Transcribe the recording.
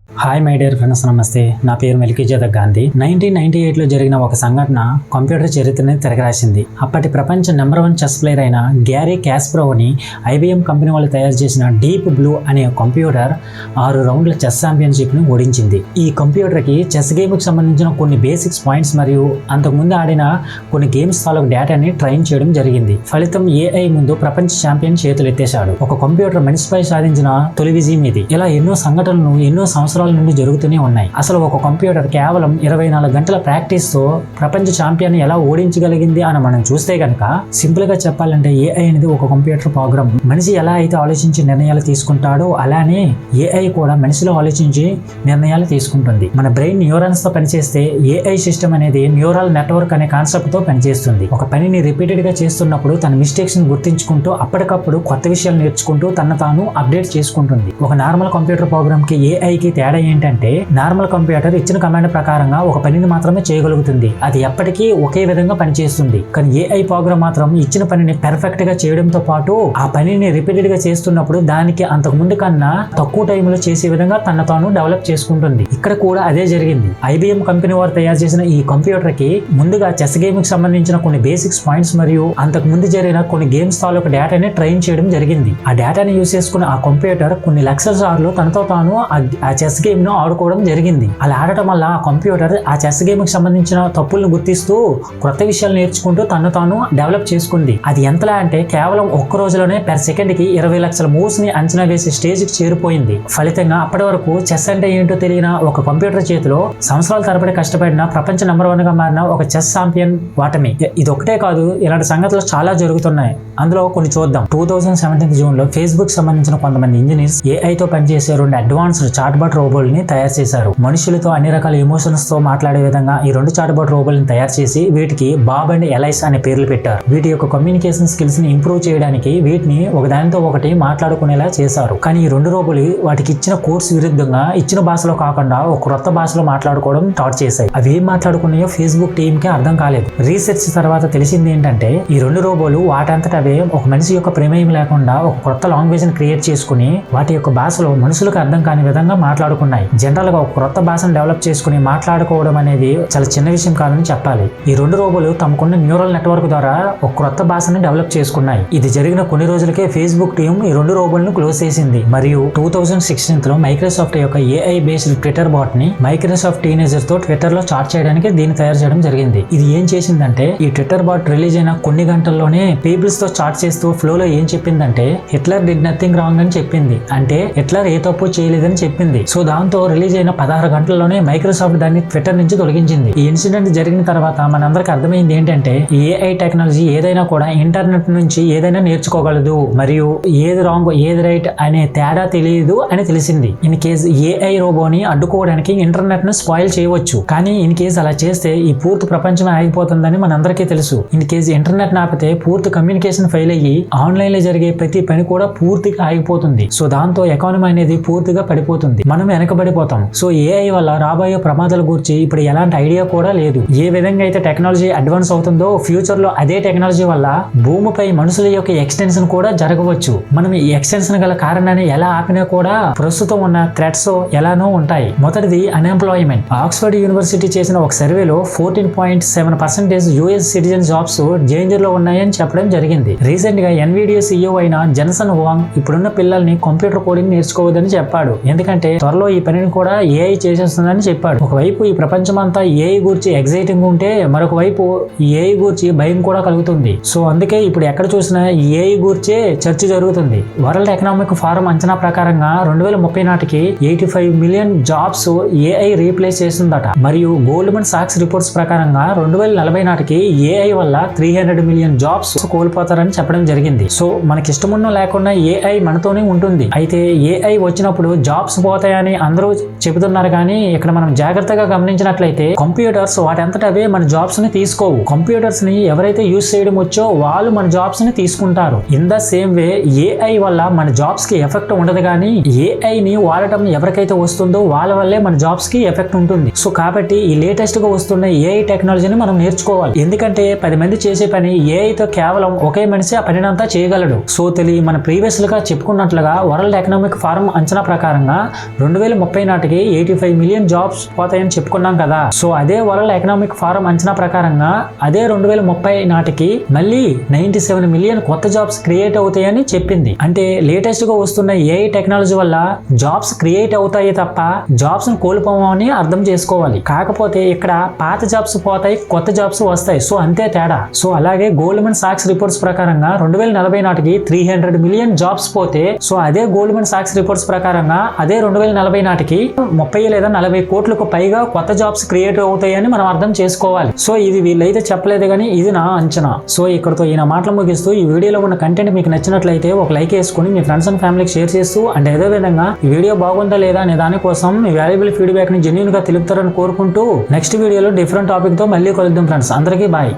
Hi my dear friends, నమస్తే. నా పేరు మెల్కీజేద గాంధీ. 1998లో జరిగిన ఒక సంఘటన కంప్యూటర్ చరిత్రని తిరగరాసింది. అప్పటి ప్రపంచ నెంబర్ 1 చెస్ ప్లేయర్ అయిన గ్యారీ కాస్పరోవ్ని ఐబిఎం కంపెనీ వాళ్ళు తయారు చేసిన డీప్ బ్లూ అనే కంప్యూటర్ 6 రౌండ్ల చెస్ ఛాంపియన్షిప్ని ఓడించింది. ఈ కంప్యూటర్కి చెస్ గేమ్కి సంబంధించిన కొన్ని బేసిక్స్ పాయింట్స్ మరియు అంతకుముందు ఆడిన కొన్ని గేమ్స్ తాలూకు డేటాని ట్రైన్ చేయడం జరిగింది. ఫలితం ఏఐ ముందు ప్రపంచ ఛాంపియన్ చేతులు ఎత్తేశాడు. ఒక కంప్యూటర్ మనిషిపై సాధించిన తొలి విజయం ఇది. ఇలా ఎన్నో సంఘటనలు ఎన్నో సంవత్సరాల నుండి జరుగుతూనే ఉన్నాయి. అసలు ఒక కంప్యూటర్ కేవలం 24 గంటల ప్రాక్టీస్ తో ప్రపంచ ఛాంపియన్ ఎలా ఓడించగలిగింది అని మనం చూస్తే కనుక, సింపుల్ గా చెప్పాలంటే ఏఐ అనేది ఒక కంప్యూటర్ ప్రోగ్రామ్. మనిషి ఎలా అయితే ఆలోచించి నిర్ణయాలు తీసుకుంటాడో అలానే ఏఐ కూడా మనిషిలో ఆలోచించి నిర్ణయాలు తీసుకుంటుంది. మన బ్రెయిన్ న్యూరాన్స్ తో పనిచేస్తే ఏఐ సిస్టమ్ అనేది న్యూరల్ నెట్వర్క్ అనే కాన్సెప్ట్ తో పనిచేస్తుంది. ఒక పనిని రిపీటెడ్ గా చేస్తున్నప్పుడు తన మిస్టేక్స్ ని గుర్తించుకుంటూ అప్పటికప్పుడు కొత్త విషయాలు నేర్చుకుంటూ తను తాను అప్డేట్ చేసుకుంటుంది. ఒక నార్మల్ కంప్యూటర్ ప్రోగ్రామ్ కి ఏఐకి తేడా ఏంటంటే, నార్మల్ కంప్యూటర్ ఇచ్చిన కమాండ్ ప్రకారంగా ఒక పనిని మాత్రమే చేయగలుగుతుంది. అది ఎప్పటికీ ఒకే విధంగా పనిచేస్తుంది. కానీ ఏఐ ప్రోగ్రామ్ మాత్రం ఇచ్చిన పనిని పర్ఫెక్ట్ గా చేయడంతో పాటు ఆ పనిని రిపీటెడ్ గా చేస్తున్నప్పుడు దానికి అంతకు ముందు కన్నా తక్కువ టైంలో చేసే విధంగా తన తాను డెవలప్ చేసుకుంటుంది. ఇక్కడ కూడా అదే జరిగింది. ఐబిఎం కంపెనీ వారు తయారు చేసిన ఈ కంప్యూటర్ కి ముందుగా చెస్ గేమ్ కి సంబంధించిన కొన్ని బేసిక్స్ పాయింట్స్ మరియు అంతకు ముందు జరిగిన కొన్ని గేమ్స్ తాలూకు డేటాని ట్రైన్ చేయడం జరిగింది. ఆ డేటాని యూజ్ చేసుకున్న ఆ కంప్యూటర్ కొన్ని లక్షల సార్లు తనతో తాను ఆ చెస్ గేమ్ ను ఆడుకోవడం జరిగింది. అలా ఆడటం వల్ల ఆ కంప్యూటర్ ఆ చెస్ గేమ్ కి సంబంధించిన తప్పులను గుర్తిస్తూ కొత్త విషయాలు నేర్చుకుంటూ తను తాను డెవలప్ చేసుకుంది. అది ఎంతలా అంటే కేవలం ఒక్క రోజులోనే పర్ సెకండ్ కి 20 లక్షల మూవ్స్ ని అంచనా వేసే స్టేజ్ కి చేరిపోయింది. ఫలితంగా అప్పటి వరకు చెస్ అంటే ఏంటో తెలియని ఒక కంప్యూటర్ చేతిలో సంవత్సరాల తరబడి కష్టపడిన ప్రపంచ నెంబర్ 1 గా మారిన ఒక చెస్ ఛాంపియన్ వాటమి. ఇది ఒకటే కాదు, ఇలాంటి సంగతులు చాలా జరుగుతున్నాయి. అందులో కొన్ని చూద్దాం. 2017 జూన్ లో ఫేస్బుక్ సంబంధించిన కొంతమంది ఇంజనీర్స్ ఏఐతో పనిచేసే 2 అడ్వాన్స్డ్ చాట్బాట్ రోబోల్ని తయారు చేశారు. మనుషులతో అన్ని రకాల ఎమోషన్స్ తో మాట్లాడే విధంగా ఈ 2 చాట్బాట్ రోబోల్ని తయారు చేసి వీటికి బాబ్ అండ్ ఎలైస్ అనే పేర్లు పెట్టారు. వీటి యొక్క కమ్యూనికేషన్ స్కిల్స్ ని ఇంప్రూవ్ చేయడానికి వీటిని ఒకదానితో ఒకటి మాట్లాడుకునేలా చేశారు. కానీ ఈ 2 రోబోలు వాటికి ఇచ్చిన కోర్స్ విరుద్ధంగా ఇచ్చిన భాషలో కాకుండా ఒక కొత్త భాషలో మాట్లాడుకోవడం స్టార్ట్ చేశాయి. అవి ఏం మాట్లాడుకున్నాయో ఫేస్బుక్ టీమ్ కి అర్థం కాలేదు. రీసెర్చ్ తర్వాత తెలిసింది ఏంటంటే, ఈ 2 రోబోలు వాటంతట అవే ఒక మనిషి యొక్క ప్రమేయం లేకుండా ఒక కొత్త లాంగ్వేజ్ ని క్రియేట్ చేసుకుని వాటి యొక్క భాషలో మనుషులకు అర్థం కాని విధంగా మాట్లాడుకున్నాయి. జనరల్ గా ఒక కొత్త భాషను డెవలప్ చేసుకుని మాట్లాడుకోవడం అనేది చాలా చిన్న విషయం కాదని చెప్పాలి. ఈ 2 రోబోలు తమకున్న న్యూరల్ నెట్వర్క్ ద్వారా ఒక కొత్త భాషను డెవలప్ చేసుకున్నాయి. ఇది జరిగిన కొన్ని రోజులకే ఫేస్బుక్ టీం ఈ 2 రోబోలను క్లోజ్ చేసింది. మరియు 2016 లో మైక్రోసాఫ్ట్ యొక్క ఏఐ బేస్డ్ ట్విట్టర్ బాట్ ని మైక్రోసాఫ్ట్ టీనేజర్ తో ట్విట్టర్ లో చాట్ చేయడానికి దీన్ని తయారు చేయడం జరిగింది. ఇది ఏం చేసిందంటే, ఈ ట్విట్టర్ బాట్ రిలీజ్ అయిన కొన్ని గంటల్లోనే పీపుల్స్ తో చాట్ చేస్తూ ఫ్లోలో ఏం చెప్పిందంటే, హిట్లర్ డిడ్ నథింగ్ రాంగ్ అని చెప్పింది. అంటే హిట్లర్ ఏ తప్పు చేయలేదని చెప్పింది. సో దాంతో రిలీజ్ అయిన 16 గంటల్లోనే మైక్రోసాఫ్ట్ దాన్ని ట్విట్టర్ నుంచి తొలగించింది. ఈ ఇన్సిడెంట్ జరిగిన తర్వాత మనందరికి అర్థమైంది ఏంటంటే, ఏఐ టెక్నాలజీ ఏదైనా కూడా ఇంటర్నెట్ నుంచి ఏదైనా నేర్చుకోగలదు మరియు ఏది రాంగ్ ఏది రైట్ అనే తేడా తెలియదు అని తెలిసింది. ఇన్ కేస్ ఏఐ రోబోని అడ్డుకోవడానికి ఇంటర్నెట్ ను స్పాయిల్ చేయవచ్చు, కానీ ఇన్ కేస్ అలా చేస్తే ఈ పూర్తి ప్రపంచమే ఆగిపోతుందని మనందరికీ తెలుసు. ఇన్ కేస్ ఇంటర్నెట్ ఆపితే పూర్తి కమ్యూనికేషన్ ఫెయిల్ అయ్యి ఆన్లైన్ లో జరిగే ప్రతి పని కూడా పూర్తిగా ఆగిపోతుంది. సో దాంతో ఎకానమీ అనేది పూర్తిగా పడిపోతుంది, మనం వెనకబడిపోతాం. సో ఏఐ వల్ల రాబోయే ప్రమాదాల గురించి ఇప్పుడు ఎలాంటి ఐడియా కూడా లేదు. ఏ విధంగా అయితే టెక్నాలజీ అడ్వాన్స్ అవుతుందో ఫ్యూచర్ లో అదే టెక్నాలజీ వల్ల భూమిపై మనుషుల యొక్క ఎక్స్టెన్షన్ కూడా జరగవచ్చు. మనం ఈ ఎక్స్టెన్షన్ గల కారణాన్ని ఎలా ఆపినా కూడా ప్రస్తుతం ఉన్న థ్రెట్స్ ఎలానో ఉంటాయి. మొదటిది అన్ఎంప్లాయ్మెంట్. ఆక్స్ఫర్డ్ యూనివర్సిటీ చేసిన ఒక సర్వేలో 14.7% యుఎస్ సిటిజన్ జాబ్స్ డేంజర్ లో ఉన్నాయని చెప్పడం జరిగింది. రీసెంట్ గా ఎన్విడియా CEO అయిన జెన్సన్ హువాంగ్ ఇప్పుడున్న పిల్లల్ని కంప్యూటర్ కోడింగ్ నేర్చుకోవద్దని చెప్పాడు. ఎందుకంటే త్వరలో ఈ పనిని కూడా ఏఐ చేసేస్తుందని చెప్పాడు. ఒకవైపు ఈ ప్రపంచం అంతా ఏఐ గురించి ఎగ్జైటింగ్ ఉంటే మరొక వైపు ఏఐ గురించి భయం కూడా కలుగుతుంది. సో అందుకే ఇప్పుడు ఎక్కడ చూసినా ఏఐ గురించే చర్చ జరుగుతుంది. వరల్డ్ ఎకనామిక్ ఫోరం అంచనా ప్రకారంగా 2030 నాటికి 85 మిలియన్ జాబ్స్ ఏఐ రీప్లేస్ చేస్తుందట. మరియు గోల్డ్మన్ సాక్స్ రిపోర్ట్స్ ప్రకారంగా 2040 నాటికి ఏఐ వల్ల 300 మిలియన్ జాబ్స్ కోల్పోతారని చెప్పడం జరిగింది. సో మనకి ఇష్టమున్న లేకుండా ఏఐ మనతోనే ఉంటుంది. అయితే ఏఐ వచ్చినప్పుడు జాబ్స్ పోతాయని అందరూ చెబుతున్నారు, కానీ ఇక్కడ మనం జాగ్రత్తగా గమనించినట్లయితే కంప్యూటర్స్ వాటంతట అవే మన జాబ్స్ ని తీసుకోవు. కంప్యూటర్స్ ని ఎవరైతే యూజ్ చేయడం వచ్చో వాళ్ళు మన జాబ్స్ ని తీసుకుంటారు. In the same way AI వల్ల మన జాబ్స్ కి ఎఫెక్ట్ ఉండదు, కానీ ఏఐ ని వాడటం ఎవరికైతే వస్తుందో వాళ్ళ వల్లే మన జాబ్స్ కి ఎఫెక్ట్ ఉంటుంది. సో కాబట్టి ఈ లేటెస్ట్ గా వస్తున్న ఏఐ టెక్నాలజీని మనం నేర్చుకోవాలి. ఎందుకంటే 10 మంది చేసే పని ఏఐతో కేవలం ఒకే మనిషి ఆ పనినంతా చేయగలడు. సో మన ప్రీవియస్ గా చెప్పుకున్నట్లుగా వరల్డ్ ఎకనామిక్ ఫోరం అంచనా ప్రకారంగా 2030 నాటికి 85 మిలియన్ జాబ్స్ పోతాయని చెప్పుకున్నాం కదా. సో అదే వరల్డ్ ఎకనామిక్ ఫోరం అంచనా ప్రకారంగా అదే 2030 నాటికి మళ్ళీ 97 మిలియన్ కొత్త జాబ్స్ క్రియేట్ అవుతాయని చెప్పింది. అంటే లేటెస్ట్ గా వస్తున్న ఏఐ టెక్నాలజీ వల్ల జాబ్స్ క్రియేట్ అవుతాయి తప్ప జాబ్స్ ను కోల్పోమని అర్థం చేసుకోవాలి. కాకపోతే ఇక్కడ పాత జాబ్స్ పోతాయి, కొత్త జాబ్స్ వస్తాయి. సో అంతే తేడా. సో అలాగే గోల్డ్మన్ సాక్స్ రిపోర్ట్స్ ప్రకారంగా 2040 నాటికి 300 మిలియన్ జాబ్స్ పోతే, సో అదే గోల్డ్మన్ సాక్స్ రిపోర్ట్స్ ప్రకారంగా అదే 2040 నాటికి 30 లేదా 40 కోట్లకు పైగా కొత్త జాబ్స్ క్రియేట్ అవుతాయని మనం అర్థం చేసుకోవాలి. సో ఇది వీళ్ళైతే చెప్పలేదు కానీ ఇది నా అంచనా. సో ఇక్కడతో ఈయన మాటలు ముగిస్తూ ఈ వీడియోలో ఉన్న కంటెంట్ మీకు నచ్చినట్లయితే ఒక లైక్ వేసుకుని మీ ఫ్రెండ్స్ అండ్ ఫ్యామిలీకి షేర్ చేస్తూ అండ్ అదే విధంగా ఈ వీడియో బాగుందా లేదా అనే దానికోసం మీ వాల్యుబుల్ ఫీడ్బ్యాక్ ని జెన్యూన్ గా తెలుపుతారని కోరుకుంటూ నెక్స్ట్ వీడియోలో డిఫరెంట్ టాపిక్ తో మళ్ళీ కలుద్దాం ఫ్రెండ్స్. అందరికీ బాయ్.